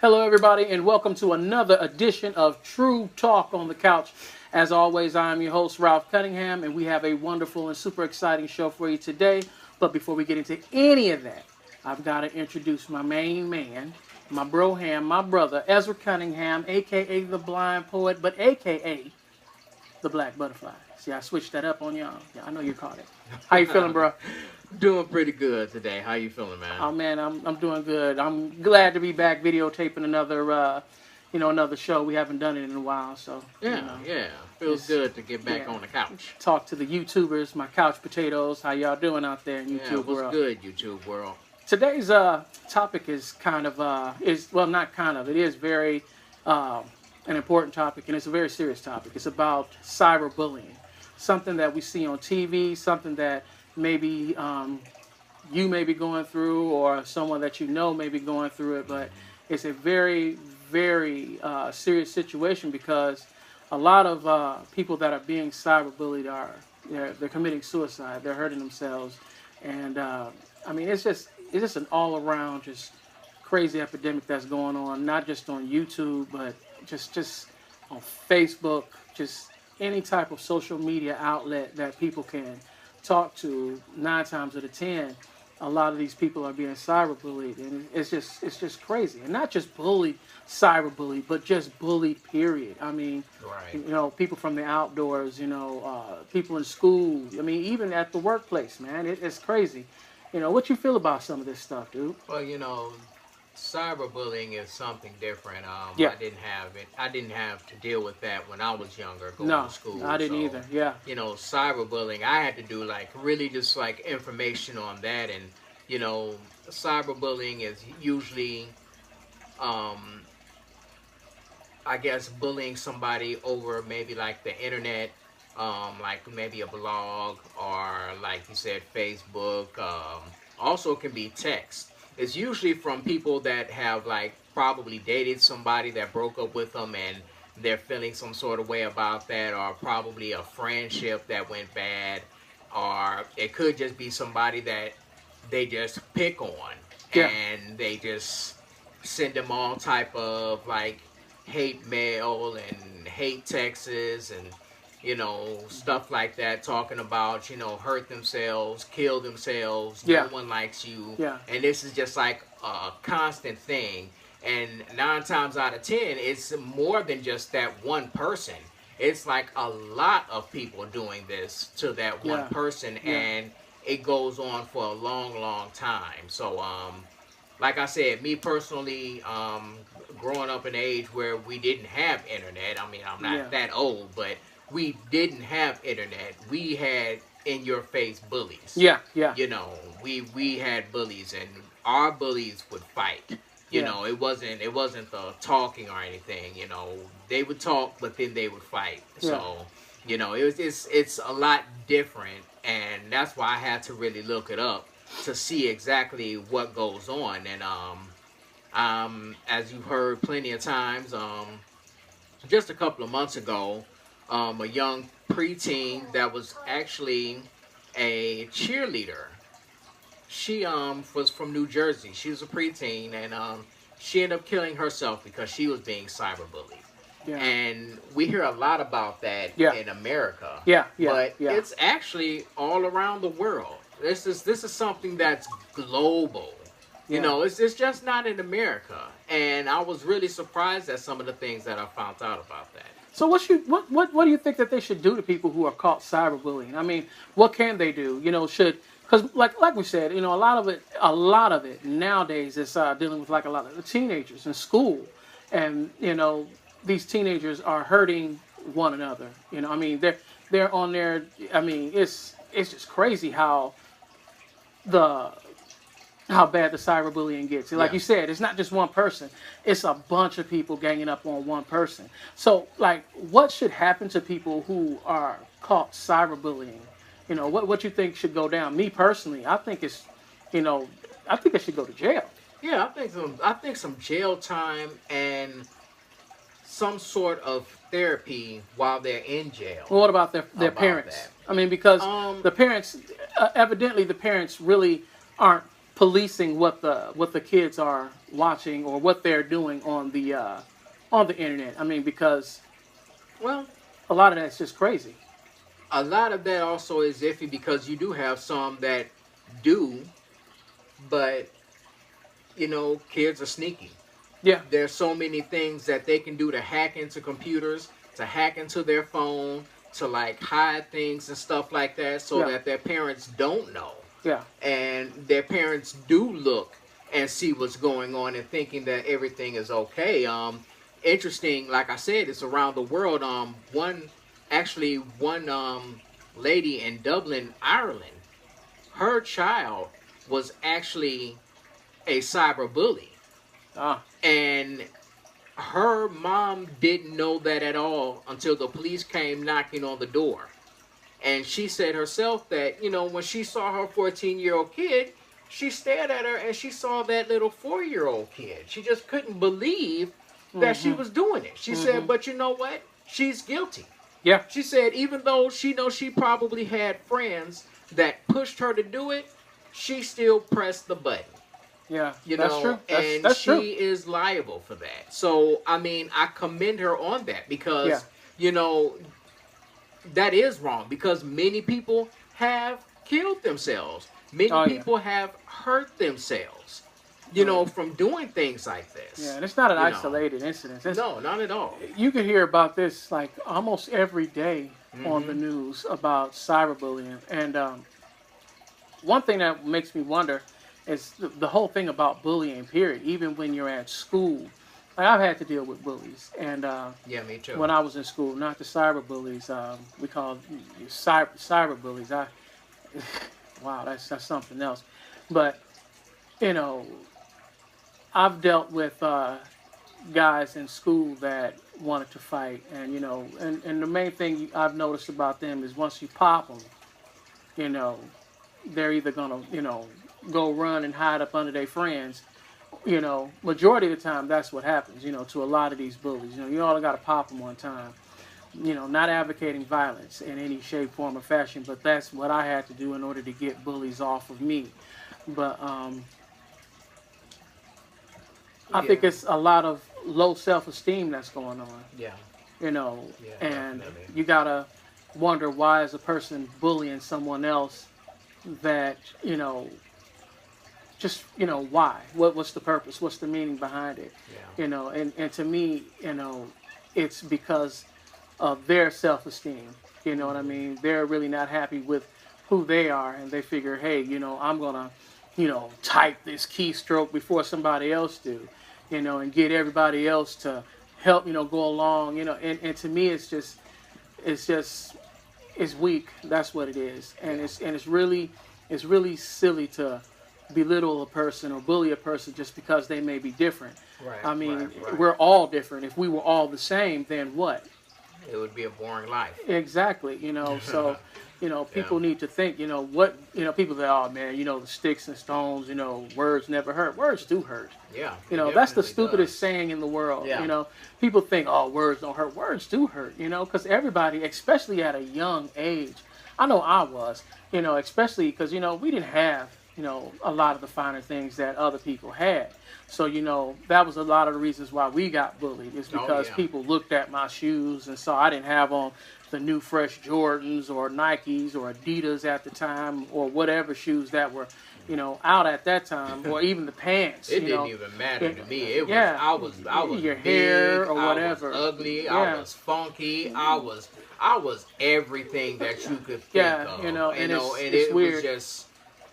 Hello, everybody, and welcome to another edition of True Talk on the Couch. As always, I am your host, Ralph Cunningham, and we have a wonderful and super exciting show for you today. But before we get into any of that, I've got to introduce my main man, my broham, my brother, Ezra Cunningham, a.k.a. the Blind Poet, but a.k.a. the Black Butterfly. See, I switched that up on y'all. Yeah, I know you caught it. How you feeling, bro? Doing pretty good today. How you feeling, man? Oh man, I'm doing good. I'm glad to be back videotaping another show. We haven't done it in a while, so Yeah. Feels good to get back on the couch. talk to the YouTubers, my couch potatoes. How y'all doing out there in Yeah, YouTube what's world? good, YouTube world? Today's topic is kind of not kind of, it is very an important topic, and it's a very serious topic. It's about cyberbullying, something that we see on TV, something that maybe you may be going through, or someone that you know may be going through it. But it's a very, very serious situation, because a lot of people that are being cyberbullied they're committing suicide. They're hurting themselves, and I mean it's just an all around just crazy epidemic that's going on, not just on YouTube, but just on Facebook, just any type of social media outlet that people can talk to. 9 times out of 10, a lot of these people are being cyberbullied, and it's just crazy. And not just bullied, cyberbullied, but just bullied. Period. I mean, Right. people from the outdoors, people in school. I mean, even at the workplace, man, it's crazy. What you feel about some of this stuff, dude? Well, cyberbullying is something different. Yeah. I didn't have to deal with that when I was younger, going No, to school. I didn't So, either. Yeah. cyberbullying, I had to do like really just like information on that, and cyberbullying is usually, um, I guess, bullying somebody over maybe like the internet, like maybe a blog, or like you said, Facebook. Also can be text. It's usually from people that have like probably dated somebody that broke up with them, and they're feeling some sort of way about that, or probably a friendship that went bad, or it could just be somebody that they just pick on, Yeah. and they just send them all type of like hate mail and hate texts, and stuff like that, talking about hurt themselves, kill themselves, no Yeah. one likes you. Yeah. And this is just like a constant thing, and 9 times out of 10 it's more than just that one person. It's like a lot of people doing this to that one Yeah. person, Yeah. and it goes on for a long, long time. So, like I said, me personally, growing up in an age where we didn't have internet. I mean, I'm Yeah. not that old, but we didn't have internet. We had in your face bullies. Yeah. Yeah. You know, we had bullies, and our bullies would fight. Yeah. It wasn't the talking or anything. They would talk, but then they would fight. Yeah. So, it's a lot different, and that's why I had to really look it up to see exactly what goes on. And as you've heard plenty of times, just a couple of months ago, a young preteen that was actually a cheerleader. She was from New Jersey. She was a preteen, and she ended up killing herself because she was being cyberbullied. Yeah. And we hear a lot about that Yeah. in America. Yeah. Yeah. But Yeah. it's actually all around the world. This is something that's global. Yeah. It's just not in America. And I was really surprised at some of the things that I found out about that. So what do you think that they should do to people who are caught cyberbullying? I mean, what can they do? Because like we said, a lot of it nowadays is dealing with like a lot of the teenagers in school, and these teenagers are hurting one another. I mean, they're on there. I mean, it's just crazy the how bad the cyberbullying gets. Like Yeah. you said, it's not just one person. It's a bunch of people ganging up on one person. So, like, what should happen to people who are caught cyberbullying? What you think should go down? Me personally, I think you know, I think they should go to jail. Yeah, I think some jail time and some sort of therapy while they're in jail. Well, what about their About parents? that. I mean, because Um, the parents, evidently, the parents really aren't policing what the kids are watching or what they're doing on the internet. I mean, because Well, a lot of that's just crazy. a lot of that also is iffy because you do have some that do, but kids are sneaky. Yeah, There's so many things that they can do to hack into computers, to hack into their phone, to like hide things and stuff like that so yeah, that their parents don't know. yeah. And their parents do look and see what's going on and thinking that everything is okay. Interesting, like I said, it's around the world. One lady in Dublin, Ireland, her child was actually a cyber bully. Ah, And her mom didn't know that at all until the police came knocking on the door. And she said herself that, when she saw her 14-year-old kid, she stared at her and she saw that little 4-year-old kid. She just couldn't believe that she was doing it. She said, but you know what? She's guilty. yeah, She said, even though she knows she probably had friends that pushed her to do it, she still pressed the button. yeah. That's true. And That's she true. is liable for that. So, I mean, I commend her on that because, Yeah. That is wrong because many people have killed themselves. Many Oh, yeah. people have hurt themselves, from doing things like this. Yeah, and it's not an You know. isolated incident. No, not at all. You can hear about this like almost every day on the Mhm. news about cyberbullying. And one thing that makes me wonder is the whole thing about bullying, period. Even when you're at school, like I've had to deal with bullies. And Yeah, me too. when I was in school, not the cyber bullies, we call cyber bullies. Wow, that's something else. But, you know, I've dealt with guys in school that wanted to fight, and the main thing I've noticed about them is once you pop them, you know, they're either gonna, go run and hide up under their friends. Majority of the time that's what happens. To a lot of these bullies. You all got to pop them one time. Not advocating violence in any shape, form, or fashion, but that's what I had to do in order to get bullies off of me. But I think Yeah. it's a lot of low self-esteem that's going on. Yeah. Yeah, And definitely. you gotta wonder why is a person bullying someone else that just why? What's the purpose? What's the meaning behind it? Yeah. And to me, it's because of their self-esteem. You know what I mean? They're really not happy with who they are, and they figure, hey, I'm gonna, type this keystroke before somebody else do, and get everybody else to help, go along, and to me, it's weak. That's what it is, and it's really silly to belittle a person or bully a person just because they may be different. Right. I mean, right. we're all different. If we were all the same, then what? It would be a boring life. Exactly. So, people need to think, what, people say, oh man, the sticks and stones, words never hurt. Words do hurt. Yeah. That's the definitely stupidest does. saying in the world. Yeah. People think, oh, words don't hurt. Words do hurt, because everybody, especially at a young age, I know I was, especially because, we didn't have, a lot of the finer things that other people had. So, that was a lot of the reasons why we got bullied is because people looked at my shoes and saw I didn't have on the new fresh Jordans or Nikes or Adidas at the time or whatever shoes that were, out at that time, or even the pants. It didn't even matter to me. It was Yeah. I was Your big, hair or whatever. I was ugly. Yeah. I was funky. I was everything that you could think Yeah, of. and it's it weird. was just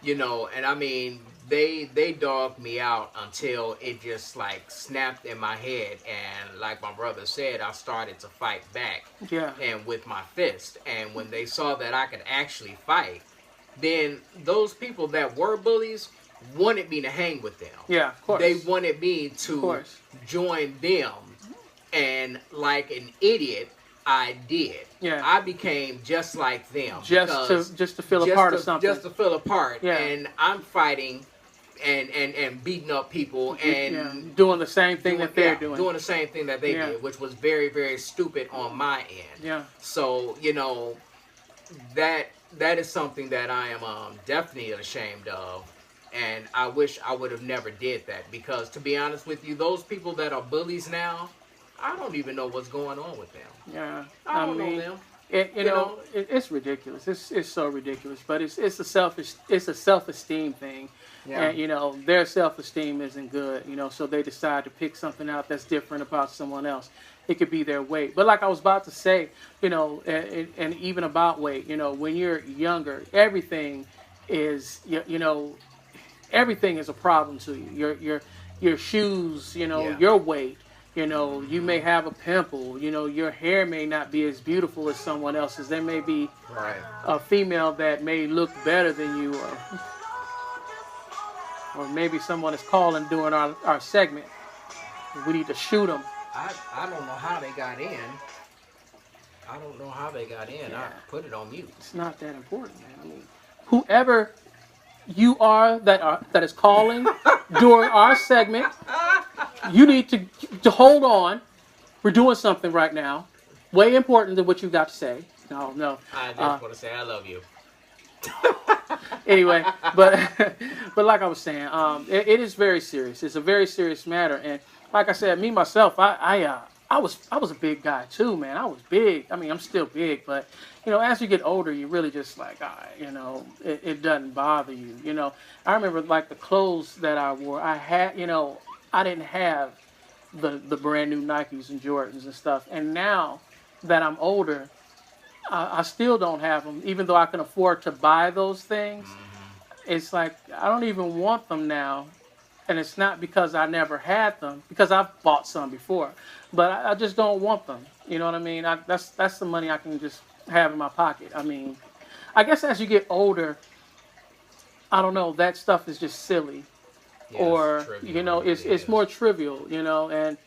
and I mean they dogged me out until it just like snapped in my head, and like my brother said, I started to fight back. Yeah. And with my fist, and when they saw that I could actually fight, then those people that were bullies wanted me to hang with them. Yeah, of course. They wanted me Of to course. join them, and like an idiot, I did. Yeah. I became just like them. Just because to feel a part of something. Just to feel a part. Yeah. And I'm fighting and beating up people and doing the same thing that they're doing. Doing the same thing that they did, which was very, very stupid on my end. Yeah. So, that is something that I am definitely ashamed of. And I wish I would have never did that, because to be honest with you, those people that are bullies now, I don't even know what's going on with them. Yeah, I I don't know mean, them. you know, it's ridiculous. It's so ridiculous, but it's a self esteem thing, Yeah. and you know their self esteem isn't good. You know, so they decide to pick something out that's different about someone else. It could be their weight, but like I was about to say, you know, and even about weight, you know, when you're younger, everything is you know everything is a problem to you. Your shoes, you know, Yeah. your weight. You know, you may have a pimple. You know, your hair may not be as beautiful as someone else's. There may be Right. a female that may look better than you, or maybe someone is calling during our segment. We need to shoot them. I don't know how they got in. I don't know how they got in. I Yeah. put it on mute. It's not that important, man. I mean, whoever you are that is calling during our segment, you need to hold on. We're doing something right now, way important than what you got to say. No. I just want to say I love you. Anyway, but but like I was saying, it is very serious. It's a very serious matter, and like I said, me myself, I was a big guy too, man. I was big. I mean, I'm still big, but you know, as you get older, you really just like, you know, it doesn't bother you. You know, I remember like the clothes that I wore. I had, you know, I didn't have the brand new Nikes and Jordans and stuff, and now that I'm older, I still don't have them, even though I can afford to buy those things. It's like I don't even want them now, and it's not because I never had them, because I've bought some before, but I just don't want them. You know what I mean? That's the money I can just have in my pocket. I mean, I guess as you get older, I don't know, that stuff is just silly, Yeah, or trivial, you know, it it's is. more trivial. You know, and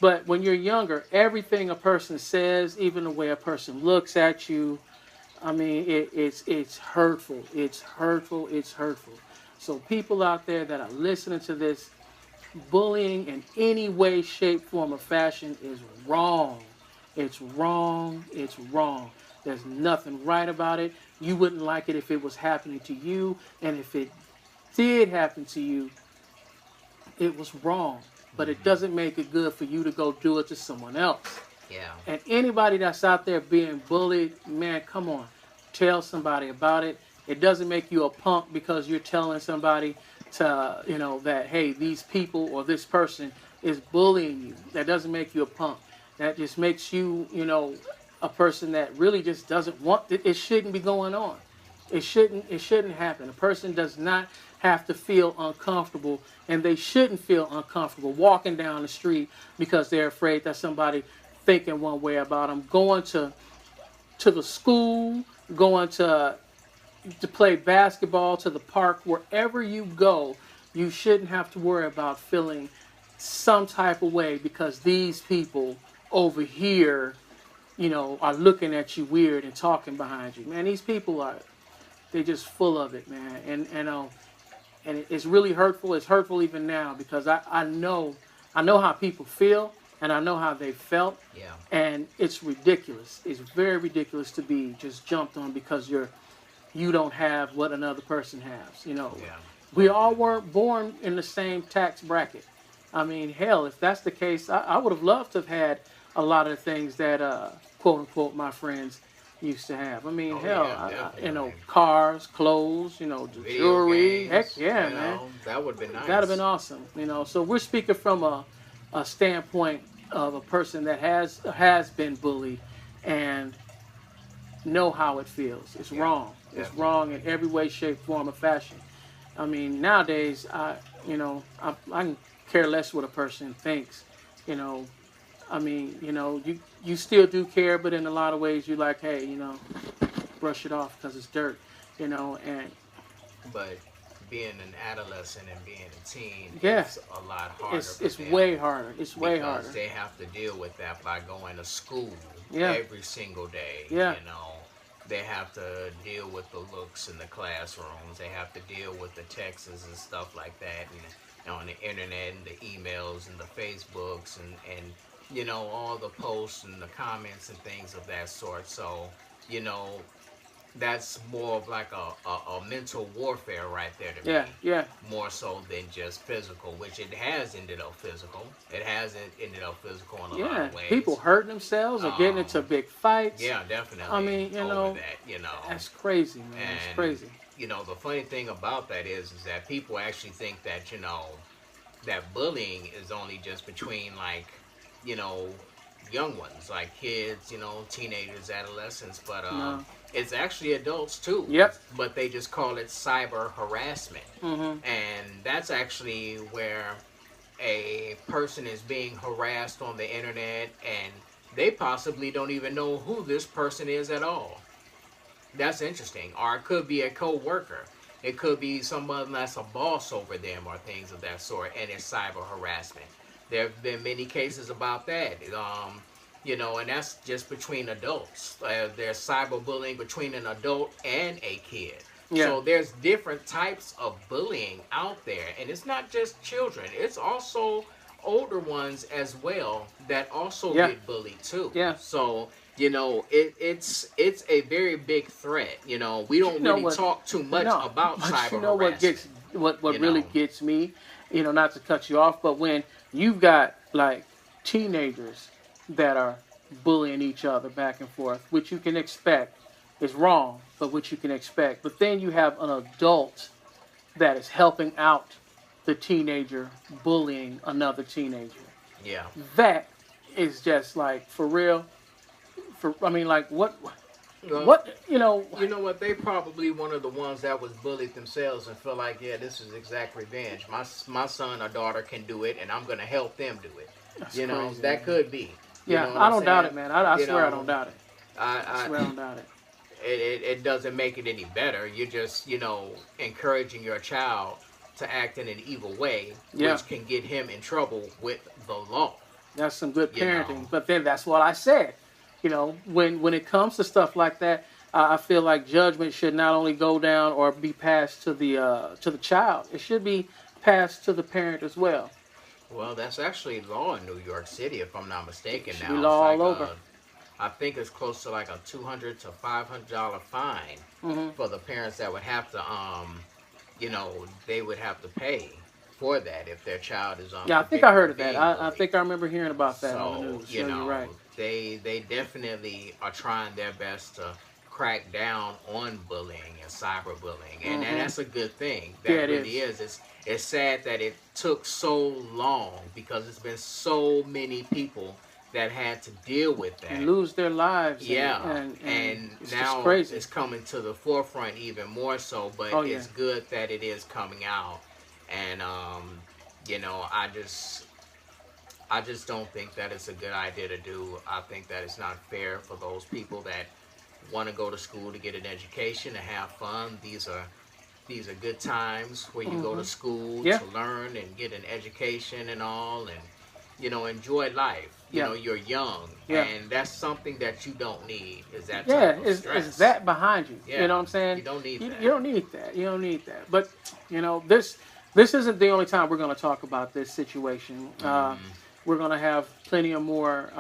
but when you're younger, everything a person says, even the way a person looks at you, I mean, it's hurtful. It's hurtful. It's hurtful. So people out there that are listening to this, bullying in any way, shape, form, or fashion is wrong. It's wrong. It's wrong. There's nothing right about it. You wouldn't like it if it was happening to you, and if it did happen to you, it was wrong. But it doesn't make it good for you to go do it to someone else. Yeah. And anybody that's out there being bullied, man, come on. Tell somebody about it. It doesn't make you a punk because you're telling somebody to, you know, that, hey, these people or this person is bullying you. That doesn't make you a punk. That just makes you, you know, a person that really just doesn't want it. It shouldn't be going on. It shouldn't happen. A person does not have to feel uncomfortable, and they shouldn't feel uncomfortable walking down the street because they're afraid that somebody thinking one way about them, going to the school, going to play basketball, to the park, wherever you go, you shouldn't have to worry about feeling some type of way because these people over here, you know, are looking at you weird and talking behind you. Man, these people they're just full of it, man. And it's really hurtful. It's hurtful even now because I know how people feel, and I know how they felt. Yeah. And it's ridiculous. It's very ridiculous to be just jumped on because you don't have what another person has. You know, Yeah. we all weren't born in the same tax bracket. I mean, hell, if that's the case, I would have loved to have had a lot of the things that quote unquote my friends used to have. I mean, Oh, hell, yeah, you know, definitely. cars, clothes, you know, the Video jewelry. games, Heck yeah, you man. know, that would have been nice. That'd have been awesome. You know, so we're speaking from a standpoint of a person that has been bullied and know how it feels. It's wrong. It's definitely. wrong in every way, shape, form, or fashion. I mean, nowadays, I can care less what a person thinks. You know, I mean, you know, you still do care, but in a lot of ways, you're like, hey, you know, brush it off because it's dirt. You know, and But being an adolescent and being a teen Yeah. is a lot harder. it's for them way harder. It's way because harder. they have to deal with that by going to school Yeah. every single day. Yeah. You know, they have to deal with the looks in the classrooms. They have to deal with the texts and stuff like that, and on the internet and the emails and the Facebooks and you know all the posts and the comments and things of that sort. So you know, that's more of like a mental warfare right there to Yeah, me, yeah, more so than just physical, which it has ended up physical. It has ended up physical in a lot yeah. of People ways. hurting themselves or getting into Um, big fights. yeah, I definitely mean, over that. that's crazy, man. It's And crazy. the funny thing about that is that people actually think that that bullying is only just between like you know young ones like kids, teenagers, adolescents, but No. it's actually adults too, Yep. but they just call it cyber harassment. Mm-hmm. And that's actually where a person is being harassed on the internet and they possibly don't even know who this person is at all. That's interesting. Or it could be a co-worker. It could be someone that's a boss over them or things of that sort, and it's cyber harassment. There have been many cases about that. And that's just between adults. There's cyberbullying between an adult and a kid. Yeah. So there's different types of bullying out there, and it's not just children. It's also older ones as well that also Yeah. get bullied too. Yeah. So it's a very big threat. We You don't know really what? talk too much No, about but cyber you know what harassment. gets what You really know, gets me, not to cut you off, but when you've got like teenagers that are bullying each other back and forth, which you can expect is wrong, but which you can expect. But then you have an adult that is helping out the teenager bullying another teenager. yeah. That is just like for real. I mean, like what? Well, What? You know? you know what? They probably one of the ones that was bullied themselves and feel like, yeah, this is exact revenge. My son or daughter can do it, and I'm gonna help them do it. That's crazy, That man. could be. You Yeah, know what I I'm don't doubt it, saying? man. I You swear I know, don't doubt it. I I, swear I don't doubt it. it doesn't make it any better. You're just, encouraging your child to act in an evil way, Yeah, which can get him in trouble with the law. that's some good You parenting. know, But then that's what I said. When it comes to stuff like that, I feel like judgment should not only go down or be passed to the child. It should be passed to the parent as well. well, that's actually law in New York City, if I'm not It mistaken. should be Now it's law like all over. I think it's close to like a $200 to $500 fine Hmm. for the parents that would have to, they would have to pay for that if their child is Yeah, I think I convicted heard of of that. being I bullied. think I remember hearing about that on the So, news. So you're right. they definitely are trying their best to crack down on bullying and cyberbullying, and Hmm. that's a good thing. Yeah, That it really is. is. It's sad that it took so long because it's been so many people that had to deal with And that. lose their lives. Yeah, And and it's just now crazy. it's coming to the forefront even more so, but Oh yeah. it's good that it is coming out. And I just don't think that it's a good idea to do. I think that it's not fair for those people that want to go to school to get an education and have fun. These are good times where you go Hmm. to school Yeah. to learn and get an education and all, and enjoy life. Yeah. You're young, Yeah. and that's something that you don't need is that Yeah, type of is stress. that behind you? Yeah, You know what I'm saying? you don't need that. You don't need that. You don't need that. But this isn't the only time we're going to talk about this situation. We're going to have plenty of more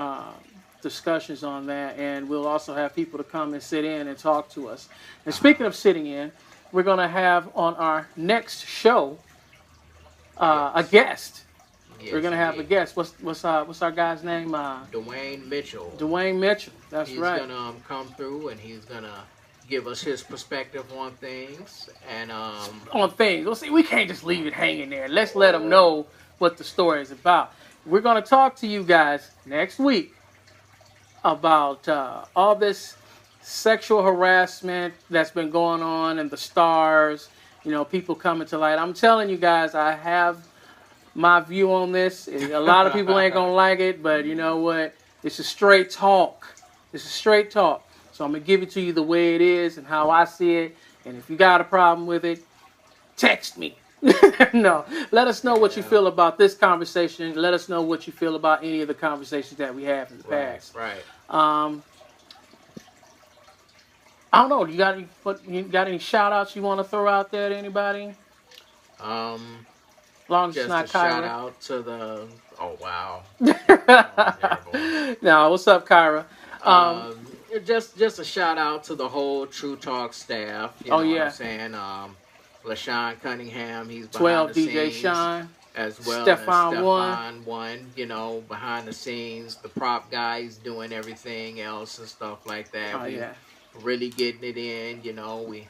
discussions on that, and we'll also have people to come and sit in and talk to us. And speaking of sitting in, we're going to have on our next show a guest. Yes, We're going to have a indeed. guest. What's our guy's name? Dwayne Mitchell. Dwayne Mitchell. That's He's right. gonna come through and he's gonna give us his perspective on things. And On things. Well, see, we can't just leave it hanging there. Let's let them know what the story is about. We're going to talk to you guys next week about all this sexual harassment that's been going on in the stars. People coming to light. I'm telling you guys, I have my view on this. A lot of people ain't going to like it, but you know what? It's a straight talk. It's a straight talk. So I'm going to give it to you the way it is and how I see it. And if you got a problem with it, text me. No, let us know what you feel about this conversation. Let us know what you feel about any of the conversations that we have in the past. right. I don't know. You got any shout outs you want to throw out there to anybody? As long as it's Just not a shout Kyra. out to the. Oh wow. Oh, terrible. No, what's up, Kyra? Um, just a shout out to the whole True Talk staff. You Oh, know yeah. what I'm saying? LaShawn Cunningham, he's behind 12 the DJ scenes. Shine. As well Stefan as One. Stefan One, you know, behind the scenes, the prop guys doing everything else and stuff like that. Oh, We yeah. really getting it in, you know. We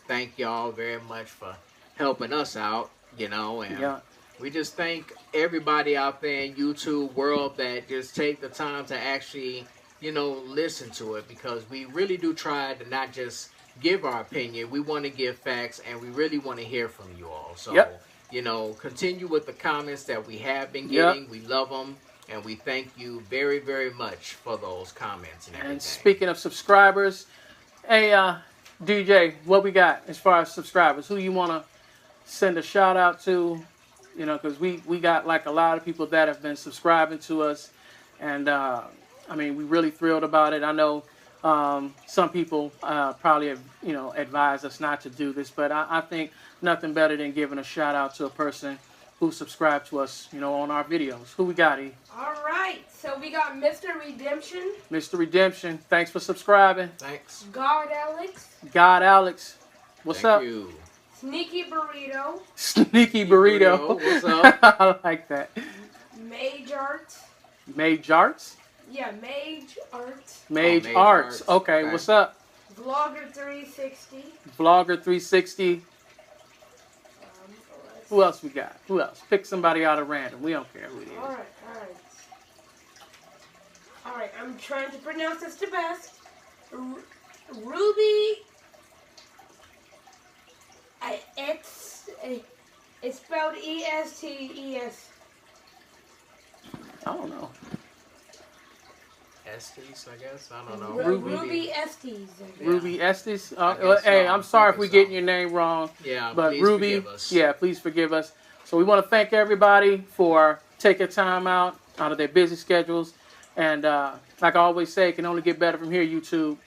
thank y'all very much for helping us out, you know, and Yeah. we just thank everybody out there in YouTube world that just take the time to actually, you know, listen to it, because we really do try to not just give our opinion. We want to give facts, and we really want to hear from you all. So, Yep. you know, continue with the comments that we have been Yep. getting. We love them, and we thank you very, very much for those comments and everything. And speaking of subscribers, hey, DJ, what we got as far as subscribers? Who you want to send a shout out to? You know, because we got like a lot of people that have been subscribing to us, and I mean, we really thrilled about it. I know some people probably have, you know, advised us not to do this, but I think nothing better than giving a shout out to a person who subscribed to us, you know, on our videos. Who we got, E? All right, so we got Mr. Redemption, Mr. Redemption, thanks for subscribing. Thanks. God Alex, God Alex, what's Thank up? you. Sneaky Burrito, Sneaky Burrito. What's up? I like that. Mage Art. Mage Arts? Yeah, Mage Art. Mage, Mage Arts. Arts. Okay, Okay. what's up? Vlogger 360. Vlogger 360. let's- Who else we got? Who else? Pick somebody out of random. We don't care who it is. Alright, alright. Alright, I'm trying to pronounce this the best. Ruby. It's spelled ESTES. I don't know. Estes, I guess. I don't know. Ruby Estes. Yeah. Ruby Estes. I guess Hey, so. I'm sorry if I we're guess getting so. your name wrong. Yeah, But please Ruby, forgive us. yeah, please forgive us. So we want to thank everybody for taking time out of their busy schedules. And like I always say, it can only get better from here, YouTube.